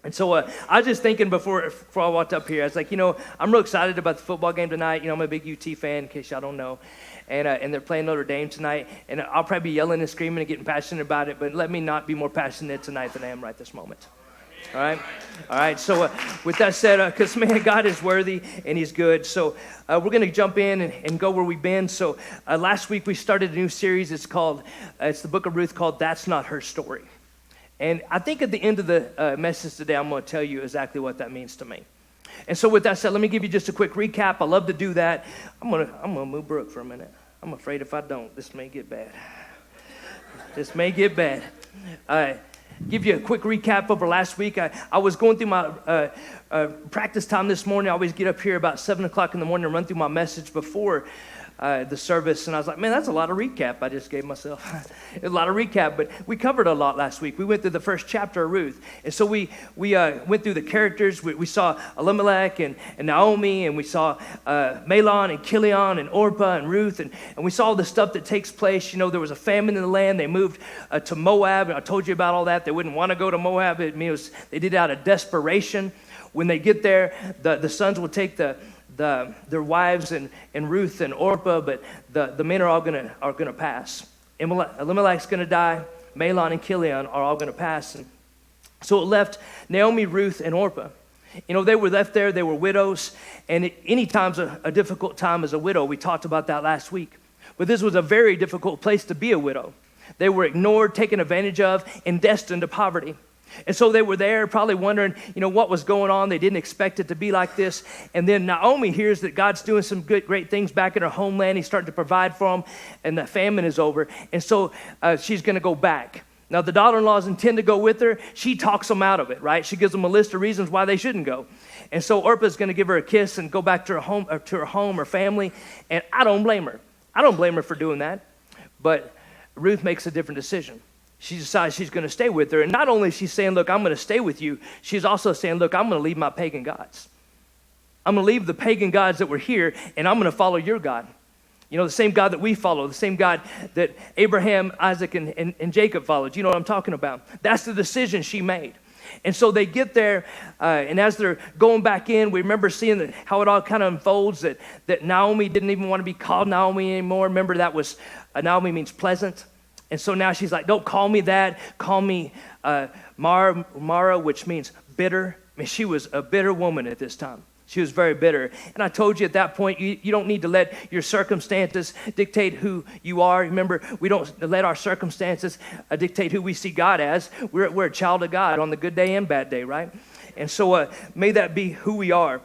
And so I was just thinking before I walked up here, I was like, I'm real excited about the football game tonight. I'm a big UT fan, in case y'all don't know. And they're playing Notre Dame tonight. And I'll probably be yelling and screaming and getting passionate about it, but let me not be more passionate tonight than I am right this moment. All right? All right, so with that said, because, man, God is worthy and he's good. So we're going to jump in and go where we've been. So last week we started a new series. It's the book of Ruth, called That's Not Her Story. And I think at the end of the message today, I'm going to tell you exactly what that means to me. And so with that said, let me give you just a quick recap. I love to do that. I'm gonna move Brooke for a minute. I'm afraid if I don't, this may get bad. This may get bad. Give you a quick recap over last week. I was going through my practice time this morning. I always get up here about 7 o'clock in the morning and run through my message before the service, and I was like, man, that's a lot of recap I just gave myself. A lot of recap, but we covered a lot last week. We went through the first chapter of Ruth, and so we went through the characters. We saw Elimelech and Naomi, and we saw Mahlon and Chilion and Orpah and Ruth, and we saw the stuff that takes place. There was a famine in the land. They moved to Moab, and I told you about all that. They wouldn't want to go to Moab. They did it out of desperation. When they get there, the sons will take their wives and Ruth and Orpah, but the men are all gonna pass. Elimelech's gonna die. Mahlon and Chilion are all gonna pass. And so it left Naomi, Ruth, and Orpah. They were left there. They were widows, and any time's a difficult time as a widow. We talked about that last week. But this was a very difficult place to be a widow. They were ignored, taken advantage of, and destined to poverty. And so they were there probably wondering, what was going on. They didn't expect it to be like this. And then Naomi hears that God's doing some great things back in her homeland. He's starting to provide for them, and the famine is over. And so she's going to go back. Now, the daughter-in-laws intend to go with her. She talks them out of it, right? She gives them a list of reasons why they shouldn't go. And so Orpah's going to give her a kiss and go back to her home, her family. And I don't blame her. I don't blame her for doing that. But Ruth makes a different decision. She decides she's going to stay with her. And not only is she saying, look, I'm going to stay with you, she's also saying, look, I'm going to leave my pagan gods. I'm going to leave the pagan gods that were here, and I'm going to follow your God. The same God that we follow, the same God that Abraham, Isaac, and Jacob followed. You know what I'm talking about? That's the decision she made. And so they get there, and as they're going back in, we remember seeing how it all kind of unfolds, that Naomi didn't even want to be called Naomi anymore. Remember, that was, Naomi means pleasant. And so now she's like, don't call me that. Call me Mara, which means bitter. I mean, she was a bitter woman at this time. She was very bitter. And I told you at that point, you don't need to let your circumstances dictate who you are. Remember, we don't let our circumstances dictate who we see God as. We're a child of God on the good day and bad day, right? And so may that be who we are.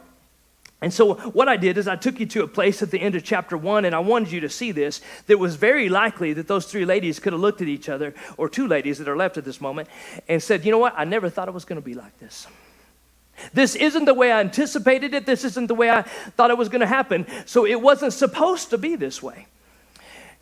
And so what I did is I took you to a place at the end of chapter 1, and I wanted you to see this. That was very likely that those three ladies could have looked at each other, or two ladies that are left at this moment, and said, you know what? I never thought it was going to be like this. This isn't the way I anticipated it. This isn't the way I thought it was going to happen. So it wasn't supposed to be this way.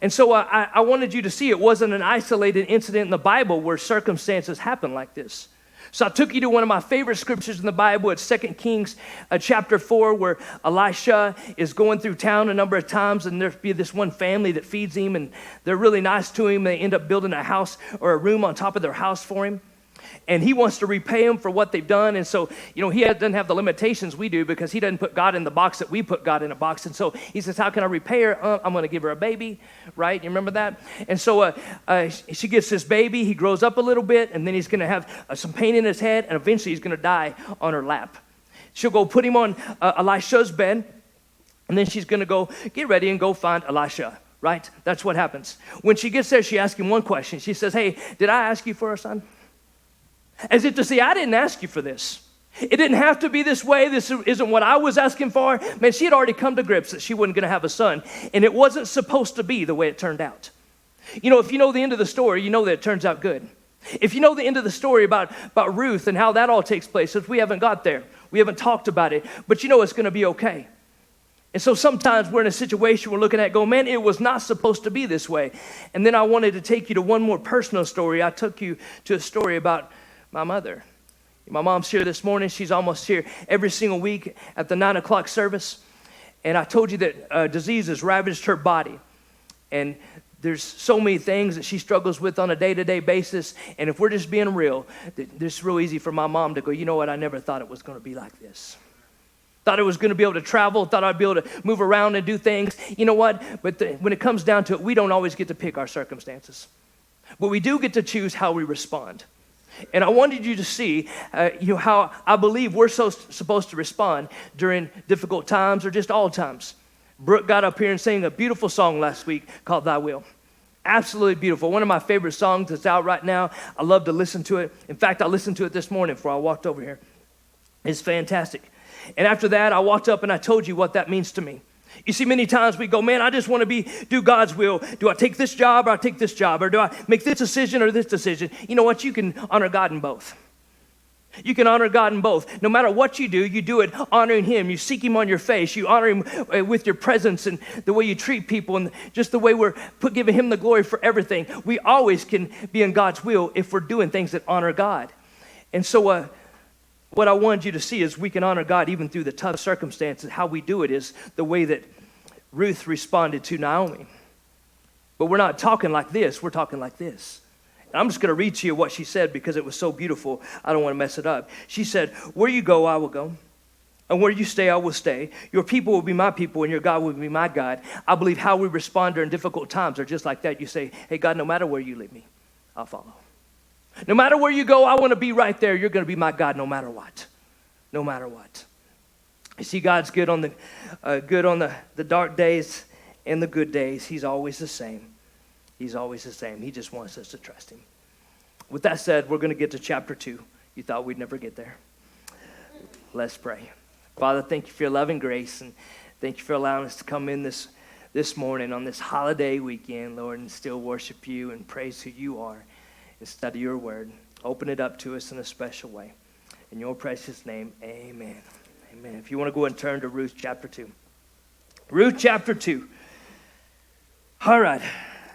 And so I wanted you to see it wasn't an isolated incident in the Bible where circumstances happen like this. So I took you to one of my favorite scriptures in the Bible. It's 2 Kings chapter 4, where Elisha is going through town a number of times, and there'll be this one family that feeds him, and they're really nice to him. They end up building a house or a room on top of their house for him. And he wants to repay them for what they've done. And so, he doesn't have the limitations we do, because he doesn't put God in the box that we put God in a box. And so he says, how can I repay her? I'm going to give her a baby, right? You remember that? And so she gets this baby. He grows up a little bit, and then he's going to have some pain in his head, and eventually he's going to die on her lap. She'll go put him on Elisha's bed, and then she's going to go get ready and go find Elisha, right? That's what happens. When she gets there, she asks him one question. She says, hey, did I ask you for a son? As if to say, I didn't ask you for this. It didn't have to be this way. This isn't what I was asking for. Man, she had already come to grips that she wasn't going to have a son. And it wasn't supposed to be the way it turned out. If you know the end of the story, you know that it turns out good. If you know the end of the story about Ruth and how that all takes place, if we haven't got there, we haven't talked about it, but it's going to be okay. And so sometimes we're in a situation we're looking at going, man, it was not supposed to be this way. And then I wanted to take you to one more personal story. I took you to a story about my mother. My mom's here this morning. She's almost here every single week at the 9 o'clock service. And I told you that disease has ravaged her body. And There's so many things that she struggles with on a day-to-day basis. And if we're just being real, it's real easy for my mom to go, you know what, I never thought it was going to be like this. Thought I was going to be able to travel, thought I'd be able to move around and do things. You know what? But when it comes down to it, we don't always get to pick our circumstances. But we do get to choose how we respond. And I wanted you to see how I believe we're supposed to respond during difficult times or just all times. Brooke got up here and sang a beautiful song last week called Thy Will. Absolutely beautiful. One of my favorite songs that's out right now. I love to listen to it. In fact, I listened to it this morning before I walked over here. It's fantastic. And after that, I walked up and I told you what that means to me. You see, many times we go, man, I just want to do God's will. Do I take this job or I take this job? Or do I make this decision or this decision? You know what? You can honor God in both. You can honor God in both. No matter what you do it honoring Him. You seek Him on your face. You honor Him with your presence and the way you treat people and just the way we're giving Him the glory for everything. We always can be in God's will if we're doing things that honor God. And so what I wanted you to see is we can honor God even through the tough circumstances. How we do it is the way that Ruth responded to Naomi. But we're not talking like this. We're talking like this. I'm just going to read to you what she said because it was so beautiful. I don't want to mess it up. She said, where you go, I will go. And where you stay, I will stay. Your people will be my people and your God will be my God. I believe how we respond during difficult times are just like that. You say, hey, God, no matter where you lead me, I'll follow. No matter where you go, I want to be right there. You're going to be my God no matter what. No matter what. You see, God's good on the dark days and the good days. He's always the same. He's always the same. He just wants us to trust Him. With that said, we're going to get to chapter 2. You thought we'd never get there. Let's pray. Father, thank you for your love and grace, and thank you for allowing us to come in this morning on this holiday weekend, Lord, and still worship you and praise who you are and study your word. Open it up to us in a special way. In your precious name, amen. Amen. If you want to go and turn to Ruth chapter 2. Ruth chapter 2. All right.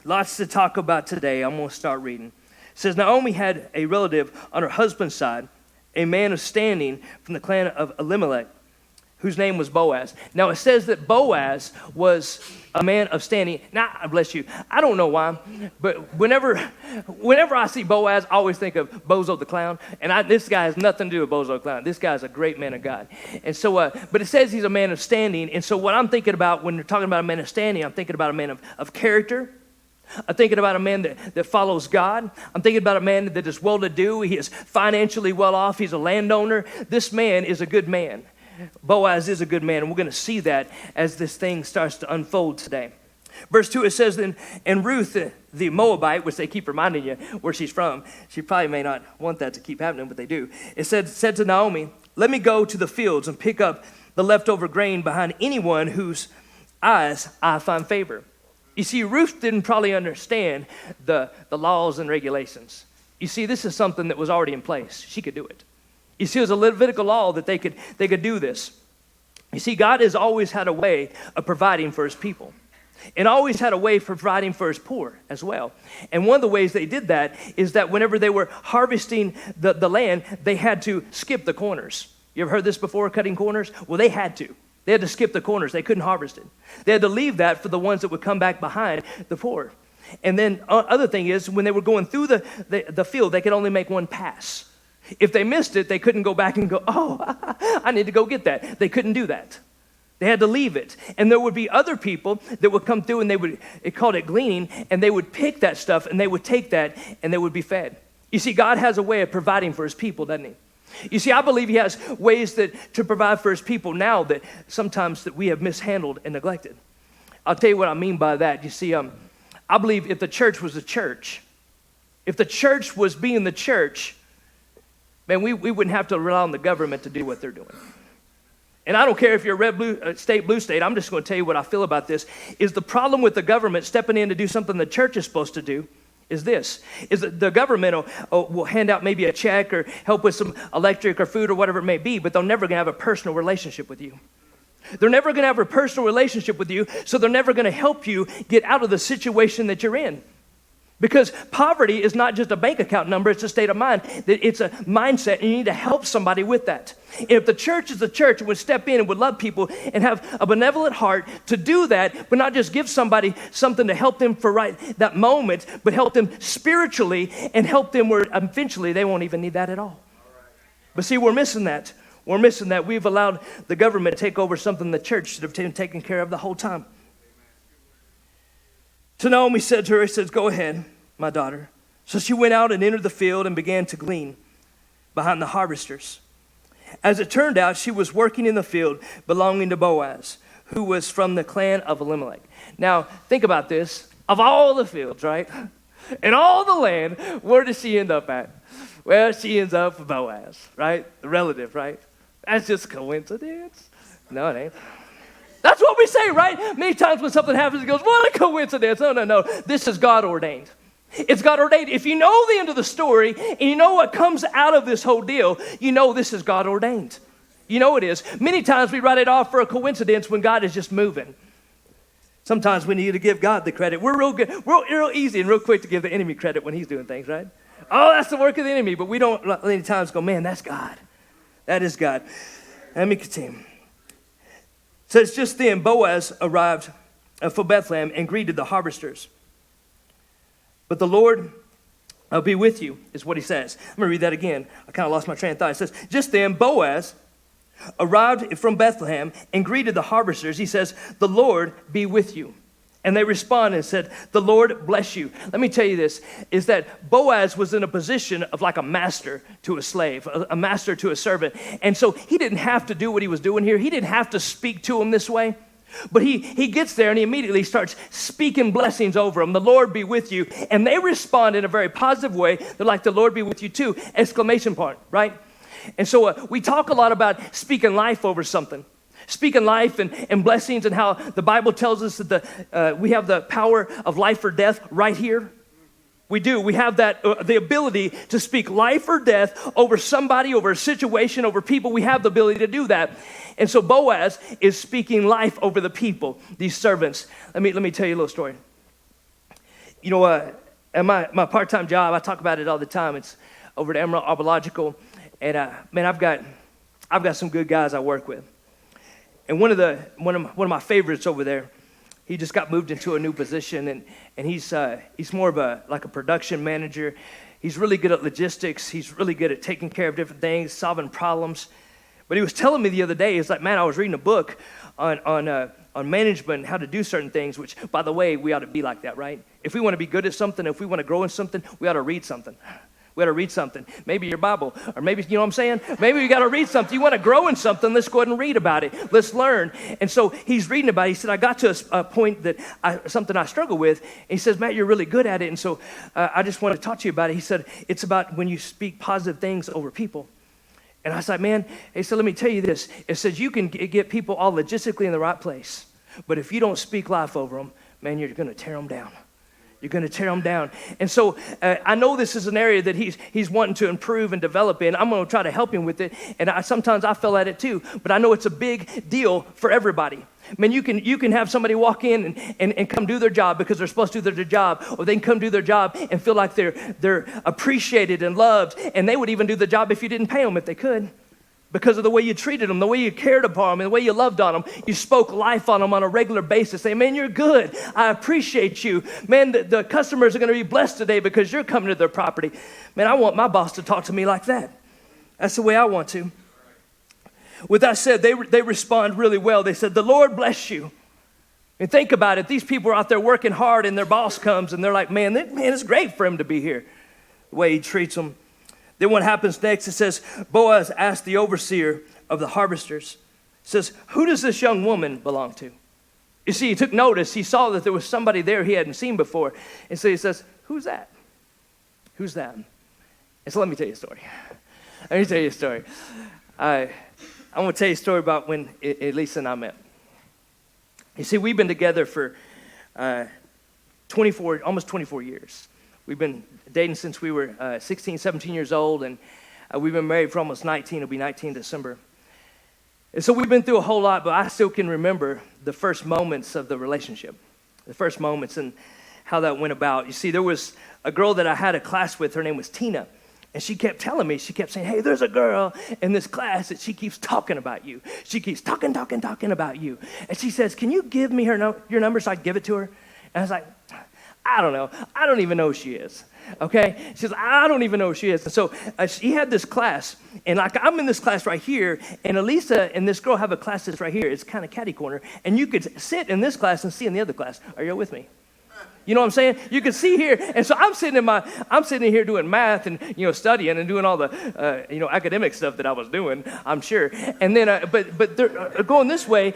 Lots to talk about today. I'm going to start reading. It says, Naomi had a relative on her husband's side, a man of standing from the clan of Elimelech, whose name was Boaz. Now, it says that Boaz was a man of standing. Now, bless you, I don't know why, but whenever I see Boaz, I always think of Bozo the Clown. And this guy has nothing to do with Bozo the Clown. This guy's a great man of God. And so, but it says he's a man of standing. And so what I'm thinking about when you're talking about a man of standing, I'm thinking about a man of character. I'm thinking about a man that follows God. I'm thinking about a man that is well-to-do. He is financially well off. He's a landowner. This man is a good man. Boaz is a good man, and we're going to see that as this thing starts to unfold today. Verse 2, it says, and Ruth, the Moabite, which they keep reminding you where she's from, she probably may not want that to keep happening, but they do. It said to Naomi, let me go to the fields and pick up the leftover grain behind anyone whose eyes I find favor. You see, Ruth didn't probably understand the laws and regulations. You see, this is something that was already in place. She could do it. You see, it was a Levitical law that they could do this. You see, God has always had a way of providing for His people. And always had a way for providing for His poor as well. And one of the ways they did that is that whenever they were harvesting the land, they had to skip the corners. You ever heard this before, cutting corners? Well, they had to. They had to skip the corners. They couldn't harvest it. They had to leave that for the ones that would come back behind the poor. And then other thing is, when they were going through the field, they could only make one pass. If they missed it, they couldn't go back and go, oh, I need to go get that. They couldn't do that. They had to leave it. And there would be other people that would come through and it called it gleaning, and they would pick that stuff and they would take that and they would be fed. You see, God has a way of providing for His people, doesn't He? You see, I believe He has ways to provide for His people now that sometimes that we have mishandled and neglected. I'll tell you what I mean by that. You see, I believe if the church was a church, if the church was being the church, man, we wouldn't have to rely on the government to do what they're doing. And I don't care if you're a red, blue state, I'm just going to tell you what I feel about this, is the problem with the government stepping in to do something the church is supposed to do is this, is that the government will hand out maybe a check or help with some electric or food or whatever it may be, but they're never going to have a personal relationship with you. They're never going to have a personal relationship with you, so they're never going to help you get out of the situation that you're in. Because poverty is not just a bank account number, it's a state of mind. It's a mindset, and you need to help somebody with that. If the church is the church, it would step in and would love people and have a benevolent heart to do that, but not just give somebody something to help them for that moment, but help them spiritually and help them where eventually they won't even need that at all. But see, we're missing that. We're missing that. We've allowed the government to take over something the church should have been taken care of the whole time. So Naomi said to her, he says, "Go ahead, my daughter." So she went out and entered the field and began to glean behind the harvesters. As it turned out, she was working in the field belonging to Boaz, who was from the clan of Elimelech. Now, think about this. Of all the fields, right? And all the land, where does she end up at? Well, she ends up with Boaz, right? The relative, right? That's just coincidence. No, it ain't. That's what we say, right? Many times when something happens, it goes, what a coincidence. No. This is God ordained. It's God ordained. If you know the end of the story and you know what comes out of this whole deal, you know this is God ordained. You know it is. Many times we write it off for a coincidence when God is just moving. Sometimes we need to give God the credit. We're real good. We're real easy and real quick to give the enemy credit when he's doing things, right? Oh, that's the work of the enemy. But we don't many times go, man, that's God. That is God. Let me continue. It says, just then Boaz arrived from Bethlehem and greeted the harvesters. But the Lord be with you, is what he says. I'm going to read that again. I kind of lost my train of thought. It says, just then Boaz arrived from Bethlehem and greeted the harvesters. He says, the Lord be with you. And they responded and said, the Lord bless you. Let me tell you this, is that Boaz was in a position of like a master to a slave, a master to a servant. And so he didn't have to do what he was doing here. He didn't have to speak to him this way. But he gets there and he immediately starts speaking blessings over them. The Lord be with you. And they respond in a very positive way. They're like, the Lord be with you too, exclamation point, right? And so we talk a lot about speaking life over something. Speaking life and blessings, and how the Bible tells us that we have the power of life or death right here. We do. We have that the ability to speak life or death over somebody, over a situation, over people. We have the ability to do that. And so Boaz is speaking life over the people, these servants. Let me tell you a little story. You know, at my part-time job, I talk about it all the time. It's over at Emerald Arbological, and man, I've got some good guys I work with. And one of my favorites over there, he just got moved into a new position, and he's more of a production manager. He's really good at logistics. He's really good at taking care of different things, solving problems. But he was telling me the other day, he's like, man, I was reading a book on management and how to do certain things, which, by the way, we ought to be like that, right? If we want to be good at something, if we want to grow in something, we ought to read something. We got to read something. Maybe your Bible, or maybe, you know what I'm saying? Maybe you got to read something. You want to grow in something, let's go ahead and read about it. Let's learn. And so he's reading about it. He said, I got to a point that something I struggle with. And he says, Matt, you're really good at it. And so I just want to talk to you about it. He said, it's about when you speak positive things over people. And I said, man, he said, let me tell you this. It says you can get people all logistically in the right place. But if you don't speak life over them, man, you're going to tear them down. You're going to tear them down. And so I know this is an area that he's wanting to improve and develop in. I'm going to try to help him with it. And sometimes I fell at it too. But I know it's a big deal for everybody. I mean, you can have somebody walk in and come do their job because they're supposed to do their job. Or they can come do their job and feel like they're appreciated and loved. And they would even do the job if you didn't pay them if they could. Because of the way you treated them, the way you cared upon them, and the way you loved on them. You spoke life on them on a regular basis. Say, man, you're good. I appreciate you. Man, the customers are going to be blessed today because you're coming to their property. Man, I want my boss to talk to me like that. That's the way I want to. With that said, they respond really well. They said, the Lord bless you. And think about it. These people are out there working hard, and their boss comes, and they're like, man, it's great for him to be here. The way he treats them. Then what happens next, it says, Boaz asked the overseer of the harvesters, says, who does this young woman belong to? You see, he took notice. He saw that there was somebody there he hadn't seen before. And so he says, who's that? Who's that? And so let me tell you a story. Let me tell you a story. I'm going to tell you a story about when Elisa and I met. You see, we've been together for almost 24 years. We've been dating since we were 16, 17 years old, and we've been married for almost 19. It'll be 19 December. And so we've been through a whole lot, but I still can remember the first moments of the relationship, the first moments. And how that went about. You see, there was a girl that I had a class with. Her name was Tina. And she kept telling me, she kept saying, hey, there's a girl in this class that she keeps talking about you. She keeps talking about you. And she says, can you give me your number so I can give it to her? And I was like, I don't know. I don't even know who she is. Okay? She says, I don't even know who she is. And so she had this class. And like I'm in this class right here. And Elisa and this girl have a class that's right here. It's kind of catty corner. And you could sit in this class and see in the other class. Are you with me? You know what I'm saying? You can see here, and so I'm sitting here doing math and studying and doing all the academic stuff that I was doing. I'm sure. And then, but they're going this way.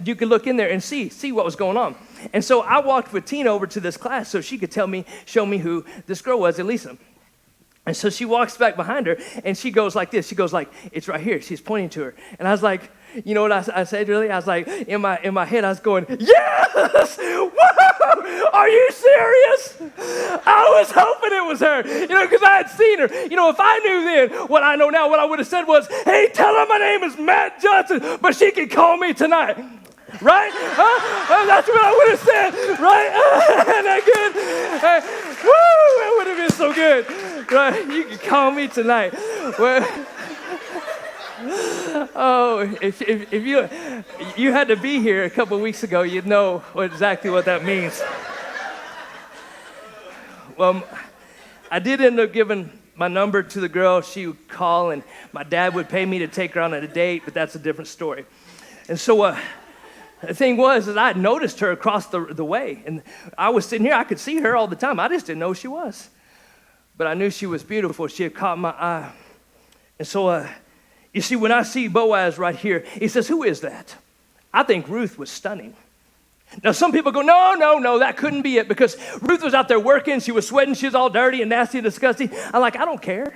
You could look in there and see what was going on. And so I walked with Tina over to this class so she could show me who this girl was, Elisa. And so she walks back behind her, and she goes like this. She goes like, it's right here. She's pointing to her, and I was like. You know what I said, really? I was like, in my head, I was going, yes! Whoa! Are you serious? I was hoping it was her, because I had seen her. If I knew then what I know now, what I would have said was, hey, tell her my name is Matt Johnson, but she can call me tonight. Right? Huh? That's what I would have said, right? Isn't that good? Woo! That would have been so good. Right? You can call me tonight. Well, oh, if you had to be here a couple of weeks ago, you'd know exactly what that means. Well, I did end up giving my number to the girl. She would call, and my dad would pay me to take her on a date, but that's a different story. And so the thing was that I had noticed her across the way, and I was sitting here. I could see her all the time. I just didn't know who she was. But I knew she was beautiful. She had caught my eye. And so you see, when I see Boaz right here, he says, who is that? I think Ruth was stunning. Now, some people go, no, that couldn't be it, because Ruth was out there working. She was sweating. She was all dirty and nasty and disgusting. I'm like, I don't care.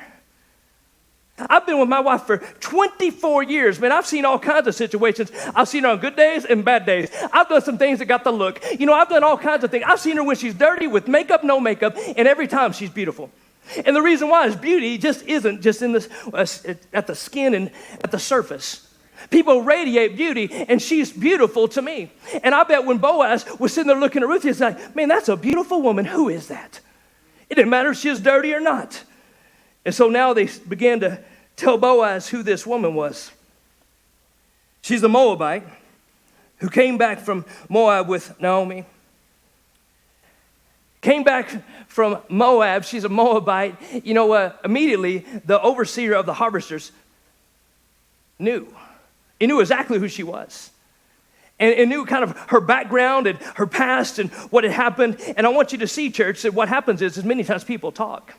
I've been with my wife for 24 years. Man, I've seen all kinds of situations. I've seen her on good days and bad days. I've done some things that got the look. I've done all kinds of things. I've seen her when she's dirty, with makeup, no makeup, and every time she's beautiful. And the reason why is beauty just isn't just in this at the skin and at the surface. People radiate beauty, and she's beautiful to me. And I bet when Boaz was sitting there looking at Ruth, he's like, man, that's a beautiful woman. Who is that? It didn't matter if she was dirty or not. And so now they began to tell Boaz who this woman was. She's a Moabite who came back from Moab with Naomi. Came back from Moab. She's a Moabite. Immediately the overseer of the harvesters knew. He knew exactly who she was. And knew kind of her background and her past and what had happened. And I want you to see, church, that what happens is many times people talk.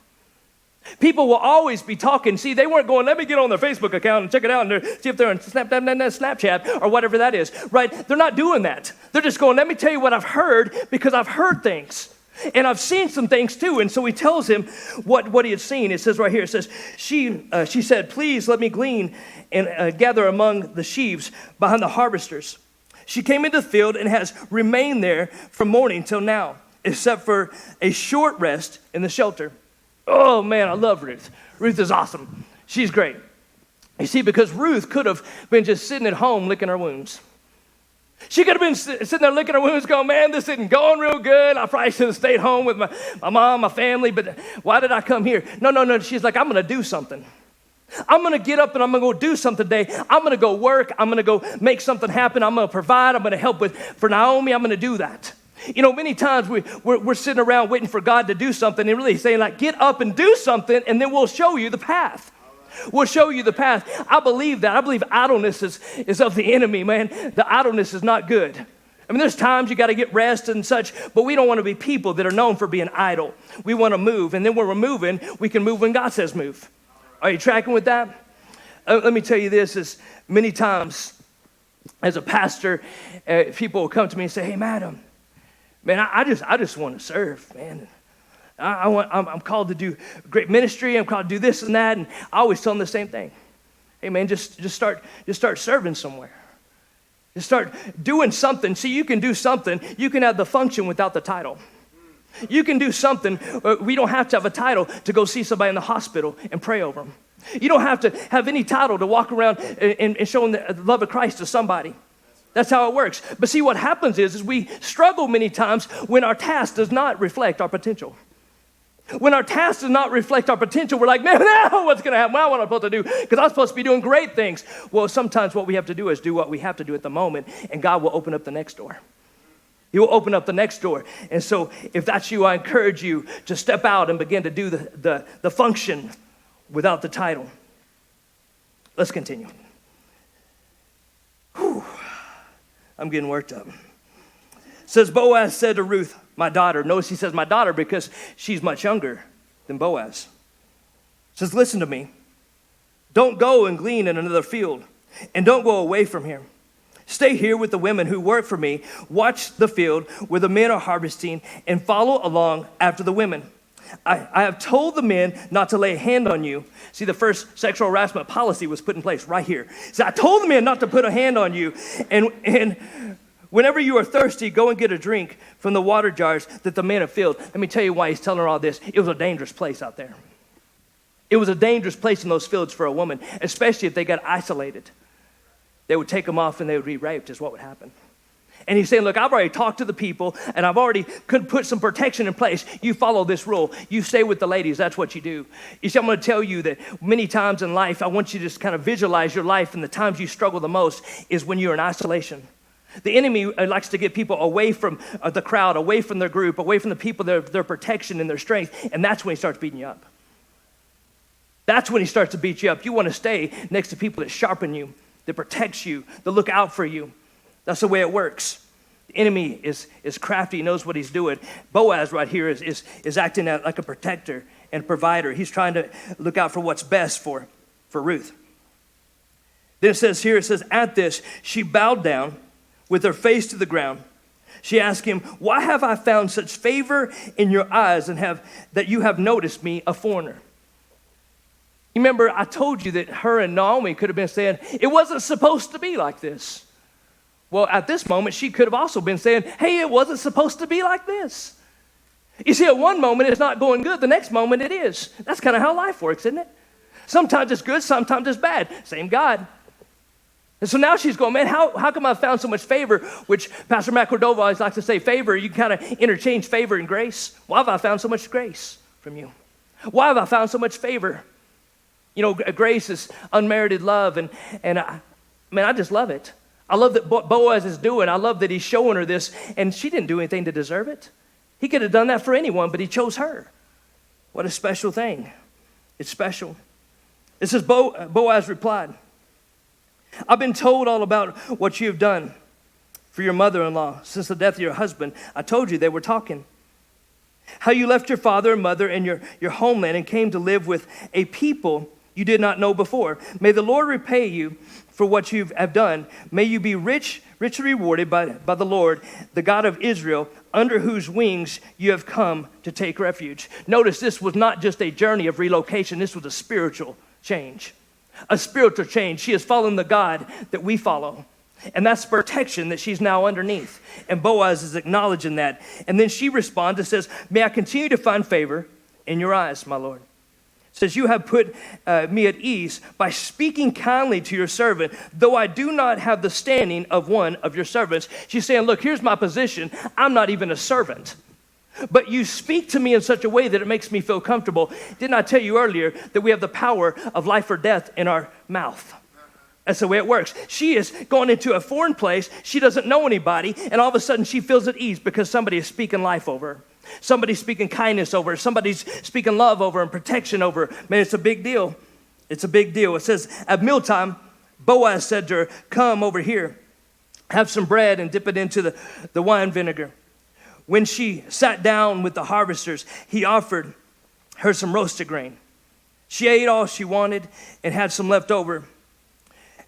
People will always be talking. See, they weren't going, let me get on their Facebook account and check it out and see if they're on Snapchat or whatever that is, right? They're not doing that. They're just going, let me tell you what I've heard, because I've heard things. And I've seen some things too. And so he tells him what he had seen. It says right here, it says, she said, please let me glean and gather among the sheaves behind the harvesters. She came into the field and has remained there from morning till now, except for a short rest in the shelter. Oh man, I love Ruth. Ruth is awesome. She's great. You see, because Ruth could have been just sitting at home licking her wounds. She could have been sitting there licking her wounds going, man, this isn't going real good. I probably should have stayed home with my mom, my family, but why did I come here? No. She's like, I'm going to do something. I'm going to get up and I'm going to go do something today. I'm going to go work. I'm going to go make something happen. I'm going to provide. I'm going to help for Naomi. I'm going to do that. Many times we're sitting around waiting for God to do something and really saying like, get up and do something, and then we'll show you the path. We'll show you the path. I believe that. I believe idleness is of the enemy, man. The idleness is not good. I mean, there's times you got to get rest and such, but we don't want to be people that are known for being idle. We want to move, and then when we're moving, we can move when God says move. Are you tracking with that? Let me tell you this, is many times as a pastor, people will come to me and say, hey, madam, man, I just want to serve, man. I'm called to do great ministry. I'm called to do this and that. And I always tell them the same thing. Hey, man, just start serving somewhere. Just start doing something. See, you can do something. You can have the function without the title. You can do something. We don't have to have a title to go see somebody in the hospital and pray over them. You don't have to have any title to walk around and show them the love of Christ to somebody. That's how it works. But see, what happens is we struggle many times when our task does not reflect our potential. When our task does not reflect our potential, we're like, man, now what's going to happen? Now what am I supposed to do? Because I'm supposed to be doing great things. Well, sometimes what we have to do is do what we have to do at the moment, and God will open up the next door. He will open up the next door. And so if that's you, I encourage you to step out and begin to do the function without the title. Let's continue. Whew. I'm getting worked up. It says, Boaz said to Ruth, my daughter. Notice he says my daughter because she's much younger than Boaz. He says, listen to me. Don't go and glean in another field, and don't go away from here. Stay here with the women who work for me. Watch the field where the men are harvesting and follow along after the women. I have told the men not to lay a hand on you. See, the first sexual harassment policy was put in place right here. So I told the men not to put a hand on you. And whenever you are thirsty, go and get a drink from the water jars that the men have filled. Let me tell you why he's telling her all this. It was a dangerous place out there. It was a dangerous place in those fields for a woman, especially if they got isolated. They would take them off and they would be raped is what would happen. And he's saying, look, I've already talked to the people and I've already could put some protection in place. You follow this rule. You stay with the ladies. That's what you do. You see, I'm going to tell you that many times in life, I want you to just kind of visualize your life, and the times you struggle the most is when you're in isolation. The enemy likes to get people away from the crowd, away from their group, away from the people, their protection and their strength. And that's when he starts beating you up. That's when he starts to beat you up. You want to stay next to people that sharpen you, that protects you, that look out for you. That's the way it works. The enemy is crafty, he knows what he's doing. Boaz right here is acting like a protector and provider. He's trying to look out for what's best for Ruth. Then it says, at this, she bowed down with her face to the ground. She asked him, why have I found such favor in your eyes and that you have noticed me, a foreigner? You remember I told you that her and Naomi could have been saying, it wasn't supposed to be like this. Well, at this moment, she could have also been saying, hey, it wasn't supposed to be like this. You see, at one moment, it's not going good. The next moment, it is. That's kind of how life works, isn't it? Sometimes it's good, sometimes it's bad. Same God. And so now she's going, man, how come I've found so much favor? Which Pastor Matt Cordova always likes to say, favor, you kind of interchange favor and grace. Why have I found so much grace from you? Why have I found so much favor? You know, grace is unmerited love, and I just love it. I love that Boaz is doing. I love that he's showing her this, and she didn't do anything to deserve it. He could have done that for anyone, but he chose her. What a special thing. It's special. It says, Boaz replied, I've been told all about what you have done for your mother-in-law since the death of your husband. I told you they were talking. How you left your father and mother and your homeland and came to live with a people you did not know before. May the Lord repay you for what you have done. May you be richly rewarded by the Lord, the God of Israel, under whose wings you have come to take refuge. Notice this was not just a journey of relocation. This was a spiritual change. A spiritual change. She is following the God that we follow. And that's protection that she's now underneath. And Boaz is acknowledging that. And then she responds and says, may I continue to find favor in your eyes, my Lord. Says, you have put me at ease by speaking kindly to your servant, though I do not have the standing of one of your servants. She's saying, look, here's my position. I'm not even a servant. But you speak to me in such a way that it makes me feel comfortable. Didn't I tell you earlier that we have the power of life or death in our mouth? That's the way it works. She is going into a foreign place. She doesn't know anybody. And all of a sudden she feels at ease because somebody is speaking life over her. Somebody's speaking kindness over her. Somebody's speaking love over her and protection over her. Man, it's a big deal. It's a big deal. It says, at mealtime, Boaz said to her, come over here, have some bread and dip it into the wine vinegar. When she sat down with the harvesters, he offered her some roasted grain. She ate all she wanted and had some left over.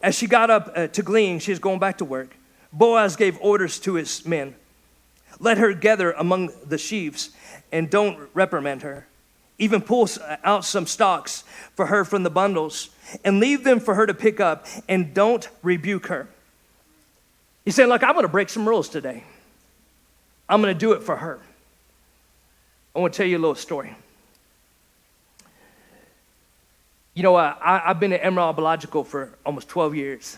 As she got up to glean, she was going back to work. Boaz gave orders to his men. Let her gather among the sheaves and don't reprimand her. Even pull out some stalks for her from the bundles and leave them for her to pick up, and don't rebuke her. He's saying, look, I'm going to break some rules today. I'm going to do it for her. I want to tell you a little story. You know, I've been at Emerald Biological for almost 12 years.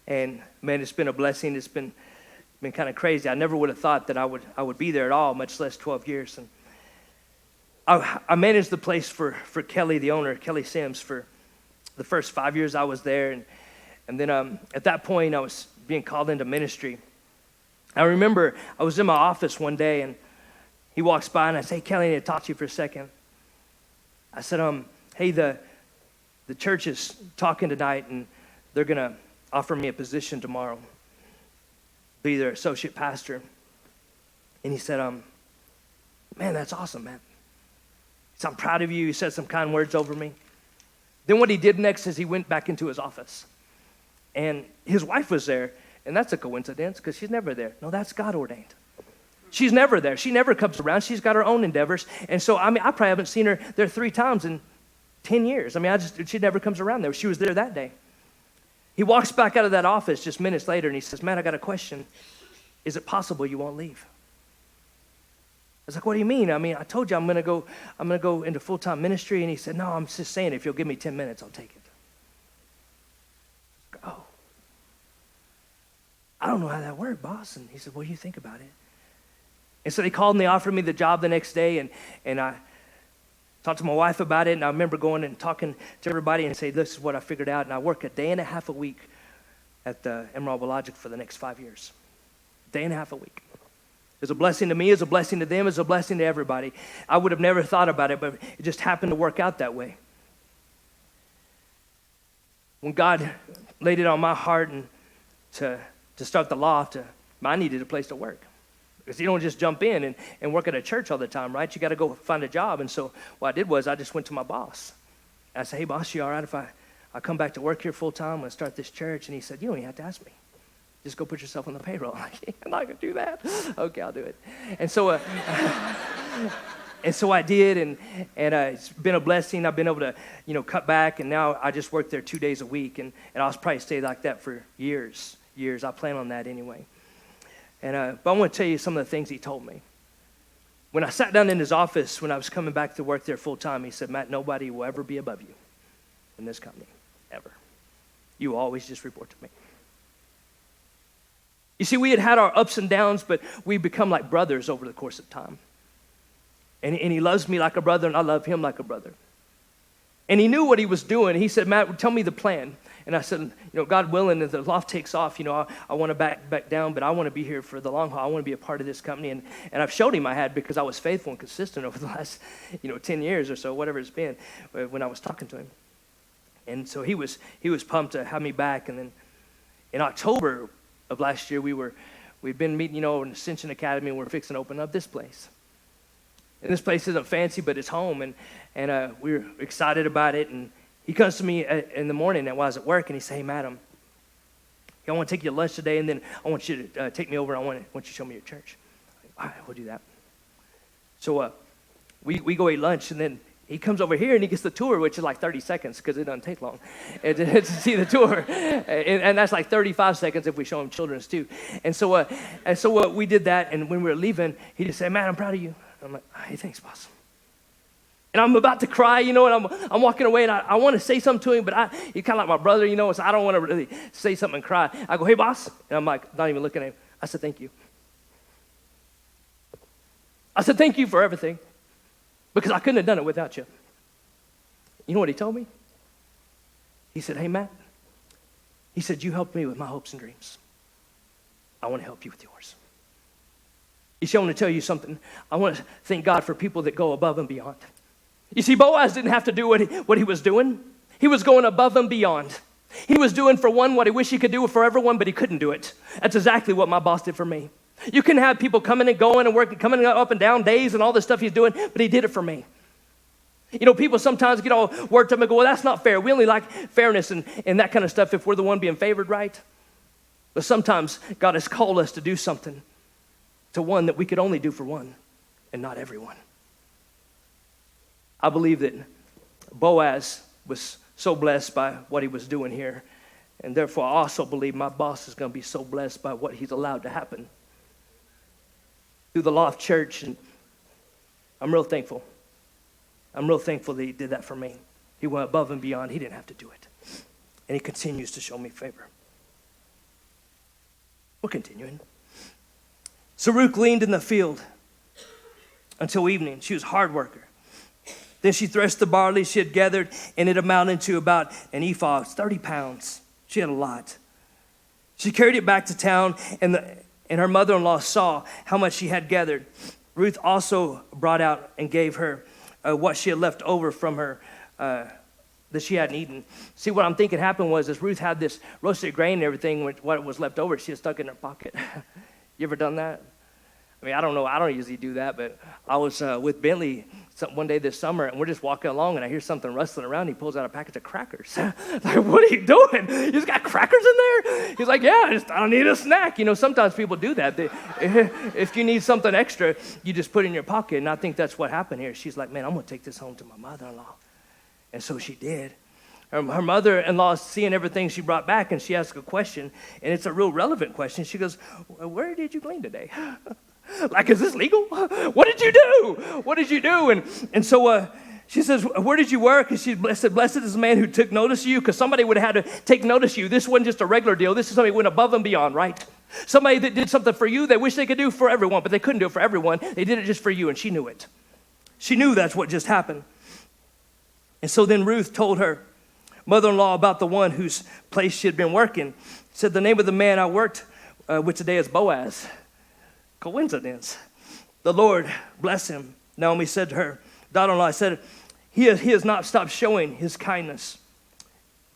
And man, it's been a blessing. It's been kind of crazy. I never would have thought that I would be there at all, much less 12 years. And I managed the place for Kelly, the owner, Kelly Sims, for the first 5 years I was there. And then at that point, I was being called into ministry. I remember I was in my office one day, and he walks by, and I say, "Hey, Kelly, I need to talk to you for a second." I said, "Hey, the church is talking tonight, and they're going to offer me a position tomorrow, be their associate pastor." And he said, "Man, that's awesome, man." He said, "I'm proud of you." He said some kind words over me. Then what he did next is he went back into his office. And his wife was there. And that's a coincidence because she's never there. No, that's God ordained. She's never there. She never comes around. She's got her own endeavors. And so, I probably haven't seen her there 3 times in 10 years. She never comes around there. She was there that day. He walks back out of that office just minutes later, and he says, "Man, I got a question. Is it possible you won't leave?" I was like, "What do you mean?" "I told you I'm going to go into full-time ministry." And he said, "No, I'm just saying if you'll give me 10 minutes, I'll take it." "Oh, I don't know how that worked, boss." And he said, "What do you think about it?" And so they called and they offered me the job the next day, and I talked to my wife about it, and I remember going and talking to everybody and saying, "This is what I figured out." And I work a day and a half a week at the Emerald Logic for the next 5 years. Day and a half a week. It's a blessing to me, it's a blessing to them, it's a blessing to everybody. I would have never thought about it, but it just happened to work out that way. When God laid it on my heart and to start the Loft, I needed a place to work. Because you don't just jump in and work at a church all the time, right? You got to go find a job. And so what I did was I just went to my boss. I said, "Hey, boss, you all right if I come back to work here full time and start this church?" And he said, "You don't even have to ask me. Just go put yourself on the payroll." I'm like, "I'm not going to do that." "Okay, I'll do it." And so and so I did, and it's been a blessing. I've been able to, cut back, and now I just work there 2 days a week, and I'll probably stay like that for years. I plan on that anyway. And but I want to tell you some of the things he told me. When I sat down in his office when I was coming back to work there full time, he said, "Matt, nobody will ever be above you in this company, ever. You always just report to me." You see, we had our ups and downs, but we become like brothers over the course of time. And he loves me like a brother, and I love him like a brother. And he knew what he was doing. He said, "Matt, tell me the plan." And I said, "God willing, if the Loft takes off, I want to back down, but I want to be here for the long haul. I want to be a part of this company." And I've showed him I had, because I was faithful and consistent over the last, 10 years or so, whatever it's been, when I was talking to him. And so he was pumped to have me back. And then in October of last year, we'd been meeting, in Ascension Academy, and we're fixing to open up this place. And this place isn't fancy, but it's home, and we were excited about it. And he comes to me in the morning while I was at work, and he said, "Hey, madam, I want to take you to lunch today, and then I want you to take me over, and I want you to show me your church." All right, we'll do that. So we go eat lunch, and then he comes over here, and he gets the tour, which is like 30 seconds, because it doesn't take long to see the tour. And that's like 35 seconds if we show him children's too. And so we did that, and when we were leaving, he just said, "Matt, I'm proud of you." I'm like, "Hey, thanks, boss." And I'm about to cry, and I'm walking away, and I want to say something to him, but he's kind of like my brother, so I don't want to really say something and cry. I go, "Hey, boss," and I'm like, not even looking at him. I said, "Thank you." I said, "Thank you for everything, because I couldn't have done it without you." You know what he told me? He said, "Hey, Matt," he said, "you helped me with my hopes and dreams. I want to help you with yours." You see, I want to tell you something. I want to thank God for people that go above and beyond. You see, Boaz didn't have to do what he was doing. He was going above and beyond. He was doing for one what he wished he could do for everyone, but he couldn't do it. That's exactly what my boss did for me. You can have people coming and going and working, coming up and down days and all the stuff he's doing, but he did it for me. People sometimes get all worked up and go, "Well, that's not fair. We only like fairness and that kind of stuff if we're the one being favored, right?" But sometimes God has called us to do something to one that we could only do for one and not everyone. I believe that Boaz was so blessed by what he was doing here, and therefore I also believe my boss is going to be so blessed by what he's allowed to happen through the Loft.Church, and I'm real thankful. I'm real thankful that he did that for me. He went above and beyond. He didn't have to do it, and he continues to show me favor. We're continuing. So Ruth gleaned in the field until evening. She was a hard worker. Then she threshed the barley she had gathered, and it amounted to about an ephah, 30 pounds. She had a lot. She carried it back to town, and her mother-in-law saw how much she had gathered. Ruth also brought out and gave her what she had left over from her that she hadn't eaten. See, what I'm thinking happened was Ruth had this roasted grain and everything, what was left over, she had stuck in her pocket. You ever done that? I mean, I don't know. I don't usually do that, but I was with Bentley one day this summer, and we're just walking along, and I hear something rustling around. He pulls out a package of crackers. Like, what are you doing? You just got crackers in there? He's like, yeah, I need a snack. You know, sometimes people do that. If you need something extra, you just put it in your pocket, and I think that's what happened here. She's like, man, I'm going to take this home to my mother-in-law. And so she did. Her mother-in-law is seeing everything she brought back, and she asked a question, and it's a real relevant question. She goes, where did you glean today? Like, is this legal? What did you do? What did you do? And so she says, where did you work? And she said, blessed is the man who took notice of you, because somebody would have had to take notice of you. This wasn't just a regular deal. This is somebody who went above and beyond, right? Somebody that did something for you they wish they could do for everyone, but they couldn't do it for everyone. They did it just for you, and she knew it. She knew that's what just happened. And so then Ruth told her mother-in-law about the one whose place she had been working. Said, the name of the man I worked with today is Boaz. Coincidence. The Lord bless him. Naomi said to her daughter-in-law, I said, he has not stopped showing his kindness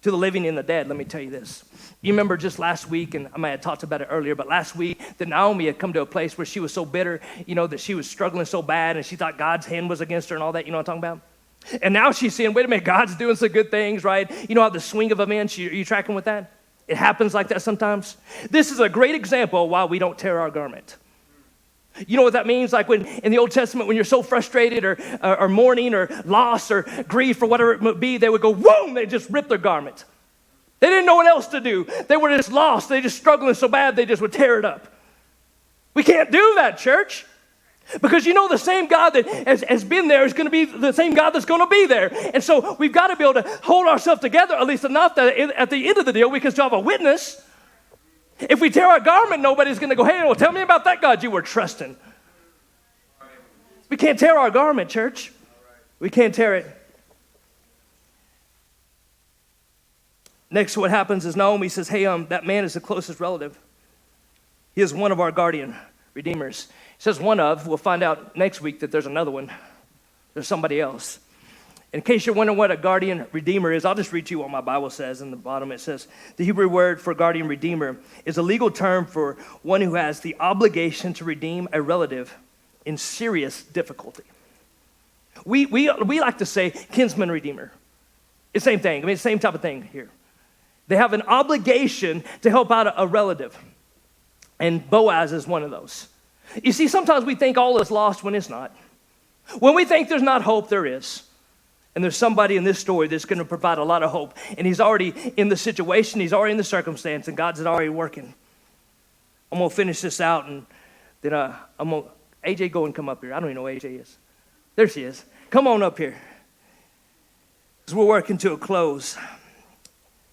to the living and the dead. Let me tell you this. You remember just last week, and I might have talked about it earlier, but last week that Naomi had come to a place where she was so bitter, you know, that she was struggling so bad, and she thought God's hand was against her and all that. You know what I'm talking about? And now she's saying, wait a minute, God's doing some good things, right? You know how the swing of events, are you tracking with that? It happens like that sometimes. This is a great example of why we don't tear our garment. You know what that means? Like when in the Old Testament, when you're so frustrated or mourning or lost or grief or whatever it might be, they would go, boom, they just rip their garment. They didn't know what else to do. They were just lost. They just struggling so bad, they just would tear it up. We can't do that, church. Because you know the same God that has been there is going to be the same God that's going to be there. And so we've got to be able to hold ourselves together, at least enough that at the end of the deal, we can still have a witness. If we tear our garment, nobody's going to go, hey, well, tell me about that God you were trusting. We can't tear our garment, church. We can't tear it. Next, what happens is Naomi says, hey, that man is the closest relative. He is one of our guardian redeemers. It says one of. We'll find out next week that there's another one. There's somebody else. In case you're wondering what a guardian redeemer is, I'll just read to you what my Bible says. In the bottom it says, the Hebrew word for guardian redeemer is a legal term for one who has the obligation to redeem a relative in serious difficulty. We like to say kinsman redeemer. It's the same thing. I mean, it's the same type of thing here. They have an obligation to help out a relative. And Boaz is one of those. You see, sometimes we think all is lost when it's not. When we think there's not hope, there is. And there's somebody in this story that's going to provide a lot of hope. And he's already in the situation. He's already in the circumstance. And God's already working. I'm going to finish this out. And then I'm going to... AJ, go and come up here. I don't even know where AJ is. There she is. Come on up here. As we're working to a close.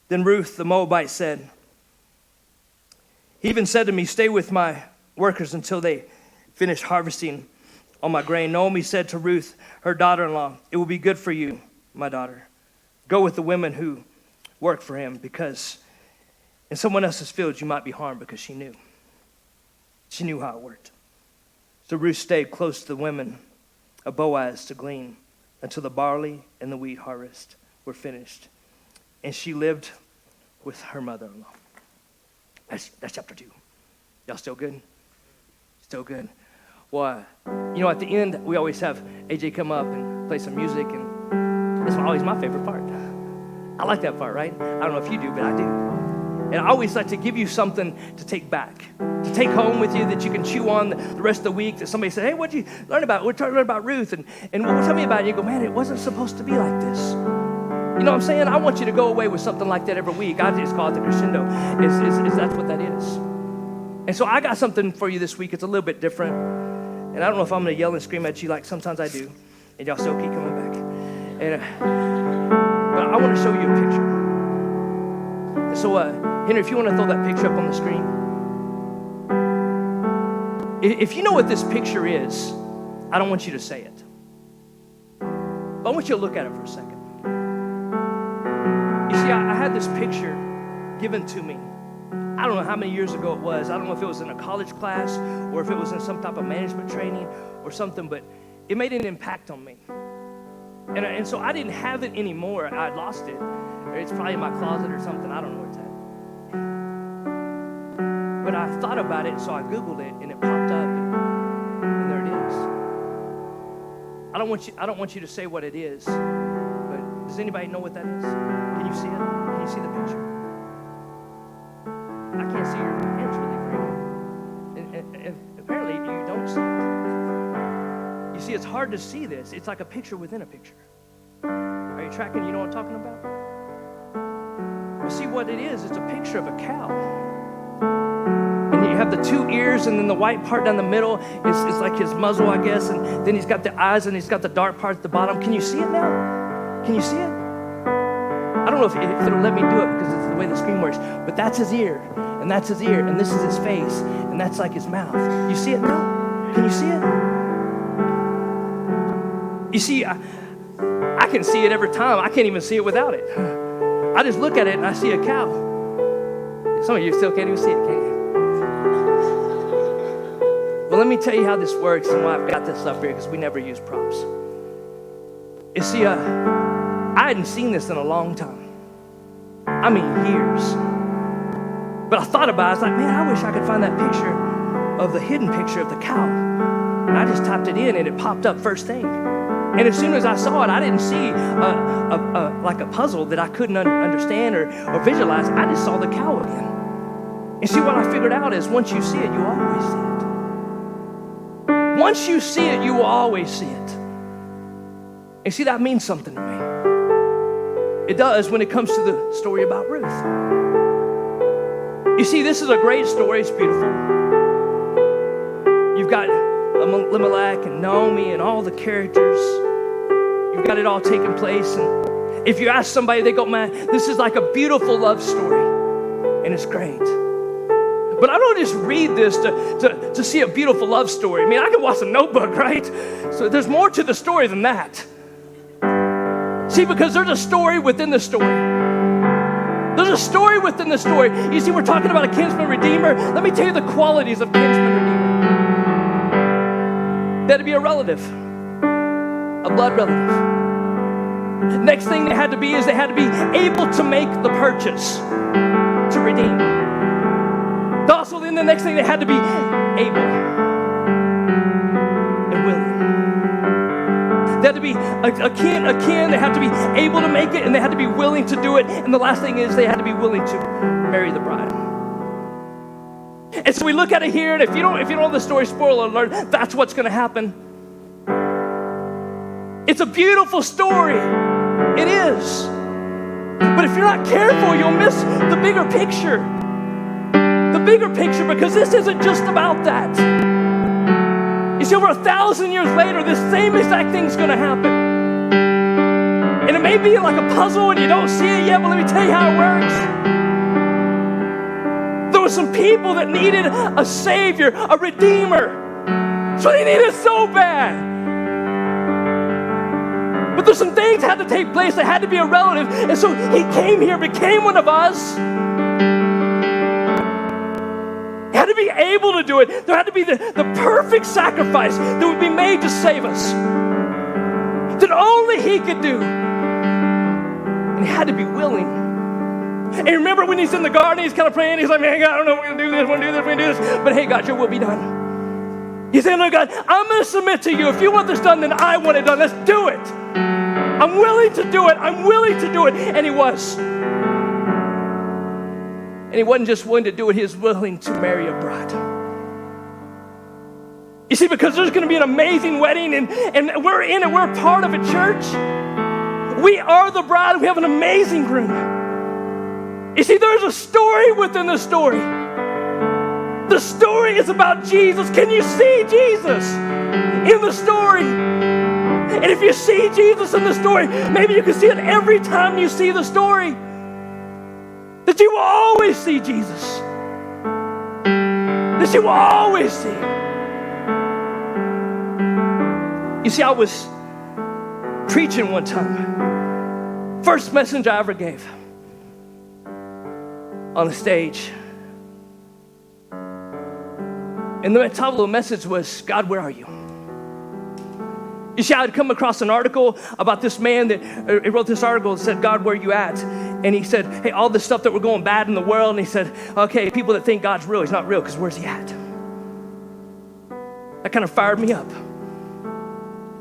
Then Ruth, the Moabite, said... He even said to me, stay with my workers until they finish harvesting on my grain. Naomi said to Ruth, her daughter-in-law, it will be good for you, my daughter. Go with the women who work for him, because in someone else's fields you might be harmed, because she knew. She knew how it worked. So Ruth stayed close to the women of Boaz to glean until the barley and the wheat harvest were finished. And she lived with her mother-in-law. That's chapter 2. Y'all still good? Still good. Well, you know, at the end, we always have AJ come up and play some music, and it's always my favorite part. I like that part, right? I don't know if you do, but I do. And I always like to give you something to take back, to take home with you that you can chew on the rest of the week, that somebody said, hey, what'd you learn about? We're talking about Ruth, and tell me about it. You go, man, it wasn't supposed to be like this. You know what I'm saying? I want you to go away with something like that every week. I just call it the crescendo. Is that's what that is. And so I got something for you this week. It's a little bit different. And I don't know if I'm going to yell and scream at you like sometimes I do. And y'all still keep coming back. And but I want to show you a picture. And so, Henry, if you want to throw that picture up on the screen. If you know what this picture is, I don't want you to say it. But I want you to look at it for a second. You see, I had this picture given to me. I don't know how many years ago it was. I don't know if it was in a college class or if it was in some type of management training or something, but it made an impact on me. And so I didn't have it anymore. I'd lost it. It's probably in my closet or something. I don't know where it's at. But I thought about it, so I Googled it, and it popped up, and there it is. I don't want you to say what it is, but does anybody know what that is? Can you see it? Can you see the picture? I can't see your hands really great. And apparently you don't see it. You see, it's hard to see this. It's like a picture within a picture. Are you tracking? You know what I'm talking about? Well, see what it is? It's a picture of a cow. And you have the two ears, and then the white part down the middle is like his muzzle, I guess. And then he's got the eyes, and he's got the dark part at the bottom. Can you see it now? Can you see it? I don't know if it'll let me do it because it's the way the screen works, but that's his ear, and that's his ear, and this is his face, and that's like his mouth. You see it now? Can you see it? You see, I can see it every time. I can't even see it without it. I just look at it and I see a cow. Some of you still can't even see it, can you? Well, let me tell you how this works and why I've got this up here, because we never use props. You see, I hadn't seen this in a long time. I mean, years. But I thought about it. I was like, man, I wish I could find that picture of the hidden picture of the cow. And I just typed it in, and it popped up first thing. And as soon as I saw it, I didn't see like a puzzle that I couldn't understand or visualize. I just saw the cow again. And see, what I figured out is once you see it, you always see it. Once you see it, you will always see it. And see, that means something to me. It does when it comes to the story about Ruth. You see, this is a great story. It's beautiful. You've got Elimelech and Naomi and all the characters. You've got it all taking place. And if you ask somebody, they go, man, this is like a beautiful love story. And it's great. But I don't just read this to see a beautiful love story. I mean, I can watch a Notebook, right? So there's more to the story than that. See, because there's a story within the story. There's a story within the story. You see, we're talking about a kinsman redeemer. Let me tell you the qualities of kinsman redeemer. They had to be a relative, a blood relative. Next thing they had to be is they had to be able to make the purchase to redeem. Also, then the next thing they had to be able and willing. They had to be a kin. They had to be able to make it, and they had to be willing to do it. And the last thing is they had to be willing to marry the bride. And so we look at it here, and if you don't know the story, spoiler alert, that's what's going to happen. It's a beautiful story. It is. But if you're not careful, you'll miss the bigger picture. The bigger picture, because this isn't just about that. You see, over 1,000 years later, this same exact thing's going to happen. And it may be like a puzzle and you don't see it yet, but let me tell you how it works. There were some people that needed a savior, a redeemer. So they needed it so bad. But there's some things that had to take place. There had to be a relative. And so he came here, became one of us. He had to be able to do it. There had to be the perfect sacrifice that would be made to save us. That only he could do. And he had to be willing. And remember when he's in the garden, he's kind of praying. He's like, man, God, I don't know if we're going to do this, we're going to do this, we're going to do this. But hey, God, your will be done. He's saying, no, God, I'm going to submit to you. If you want this done, then I want it done. Let's do it. I'm willing to do it. I'm willing to do it. And he was. And he wasn't just willing to do it, he was willing to marry a bride. You see, because there's going to be an amazing wedding, and we're in it, we're a part of it, church. We are the bride, we have an amazing groom. You see, there's a story within the story. The story is about Jesus. Can you see Jesus in the story? And if you see Jesus in the story, maybe you can see it every time you see the story. That you will always see Jesus. That you will always see. You see, I was preaching one time. First message I ever gave on the stage. And the title of the message was, God, where are you? You see, I had come across an article about this man that he wrote this article that said, God, where are you at? And he said, hey, all this stuff that we're going bad in the world. And he said, okay, people that think God's real, he's not real because where's he at? That kind of fired me up.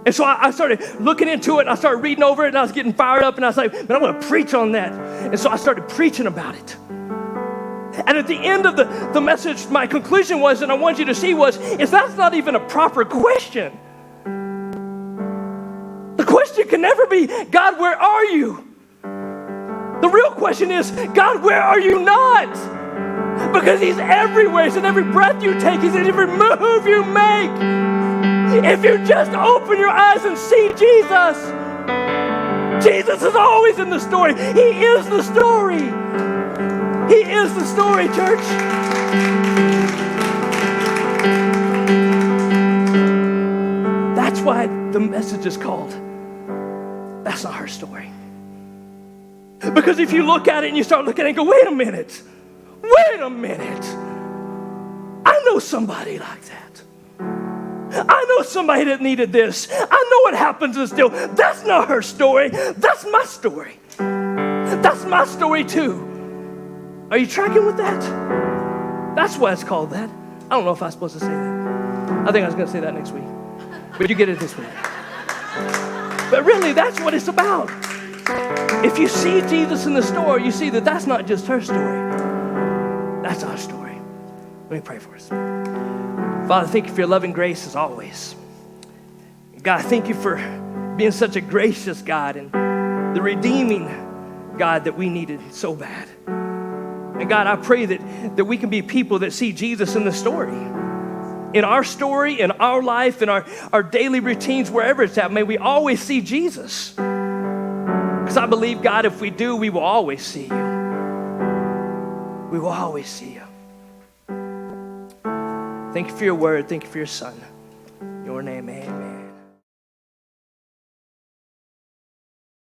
And so I started looking into it, and I started reading over it, and I was getting fired up, and I was like, man, I'm going to preach on that. And so I started preaching about it. And at the end of the message, my conclusion was, and I want you to see was, is that's not even a proper question. The question can never be, God, where are you? The real question is, God, where are you not? Because he's everywhere. He's in every breath you take. He's in every move you make. If you just open your eyes and see Jesus, Jesus is always in the story. He is the story. He is the story, church. That's why the message is called, That's Not Her Story. Because if you look at it and you start looking at it and go, wait a minute. I know somebody like that. I know somebody that needed this. I know what happens is still, that's not her story. That's my story. That's my story too. Are you tracking with that? That's why it's called that. I don't know if I was supposed to say that. I think I was going to say that next week. But you get it this week. But really, that's what it's about. If you see Jesus in the story, you see that that's not just her story. That's our story. Let me pray for us. Father, thank you for your loving grace as always. God, thank you for being such a gracious God and the redeeming God that we needed so bad. And God, I pray that we can be people that see Jesus in the story. In our story, in our life, in our daily routines, wherever it's at, may we always see Jesus. Because I believe, God, if we do, we will always see you. We will always see you. Thank you for your word. Thank you for your son. In your name, amen.